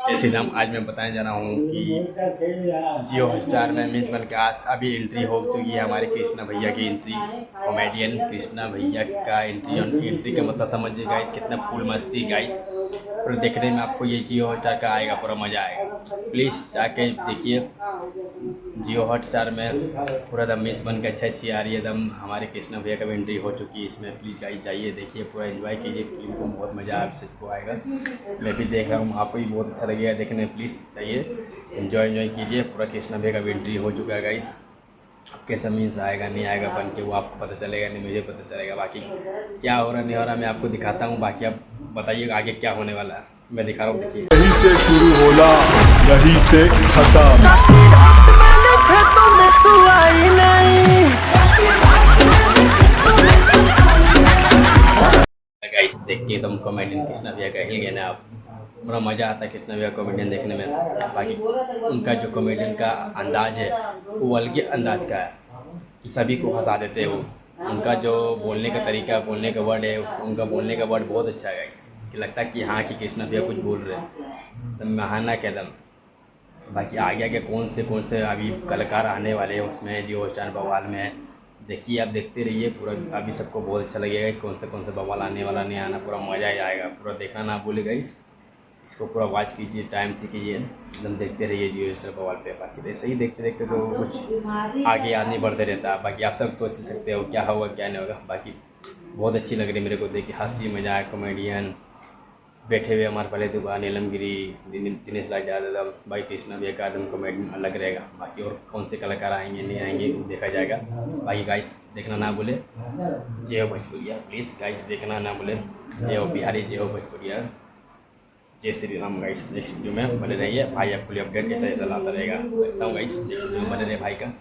जय श्री राम। आज मैं बताने जा रहा हूँ कि जियो हॉटस्टार में मीन्स बन के आज अभी एंट्री हो चुकी है हमारे कृष्णा भैया की एंट्री। कॉमेडियन कृष्णा भैया का एंट्री का मतलब समझिए गाइस कितना फुल मस्ती गाइस। पूरा देखने में आपको ये जियो हॉटस्टार का आएगा, पूरा मज़ा आएगा। प्लीज़ जाके देखिए जियो हॉटस्टार में पूरा दम मिस बन के अच्छी आ रही है एकदम। हमारे कृष्णा भैया का भी एंट्री हो चुकी है इसमें। प्लीज़ गाइस जाइए देखिए, पूरा एंजॉय कीजिए फिल्म को, बहुत मज़ा आप सबको आएगा। मैं भी देख रहा हूँ, आपको भी बहुत अच्छा लगेगा देखने में। प्लीज़ जाइए एंजॉय कीजिए। पूरा कृष्णा भैया का भी एंट्री हो चुका है गाइस। अब कैसा मीन्स आएगा नहीं आएगा बन के वो आपको पता चलेगा, नहीं मुझे पता चलेगा। बाकी क्या हो रहा नहीं हो रहा मैं आपको दिखाता हूँ, बाकी आप बताइएगा आगे क्या होने वाला है। मैं दिखा रहा हूँ, देखिए। यहीं से शुरू होला, यहीं से खत्म। गाइस देखिए एकदम कॉमेडियन कृष्णा भैया का हिल गए ना आप। बड़ा मज़ा आता है कृष्णा भैया कॉमेडियन देखने में। बाकी उनका जो कॉमेडियन का अंदाज है वो अलग अंदाज का है कि सभी को हंसा देते हैं वो। उनका जो बोलने का तरीका, बोलने का वर्ड है, उनका बोलने का वर्ड बहुत अच्छा है गाइस। कि लगता है कि हाँ कि कृष्णा भैया कुछ बोल रहे हैं, तो महाना के दम। बाकी आगे आगे कौन से अभी कलाकार आने वाले हैं उसमें जियो हॉटस्टार बवाल में। देखिए आप देखते रहिए पूरा, अभी सबको बहुत अच्छा लगेगा कि कौन से बवाल आने वाला नहीं आना, पूरा मज़ा ही आएगा। पूरा देखना ना भूले गाइस, इसको पूरा वॉच कीजिए, टाइम से कीजिए, एकदम देखते रहिए जियो हॉटस्टार बवाल पे। बाकी ऐसे ही देखते देखते तो कुछ आगे आगे बढ़ते रहता है। बाकी आप सब सोच सकते हो क्या होगा क्या नहीं होगा। बाकी बहुत अच्छी लग रही है मेरे को देख के, हंसी मजाक कॉमेडियन बैठे हुए हमारे पहले दुकान नीलमगिरी दिनेश लाल यादव। भाई कृष्णा भैया का एकदम कॉमेडी अलग रहेगा। बाकी और कौन से कलाकार आएंगे नहीं आएंगे वो देखा जाएगा। बाकी गाइस देखना ना भूले, जय हो भोजपुरिया। प्लीज़ गाइस देखना ना भूले, जय हो बिहारी, जय हो भोजपुरिया, जय Shri Ram. Guys next video में बने रहिए, भाई आपको अपडेट ऐसा लाता रहेगा। देखता हूँ गाइस नेक्स्ट वीडियो में बने रहे भाई का।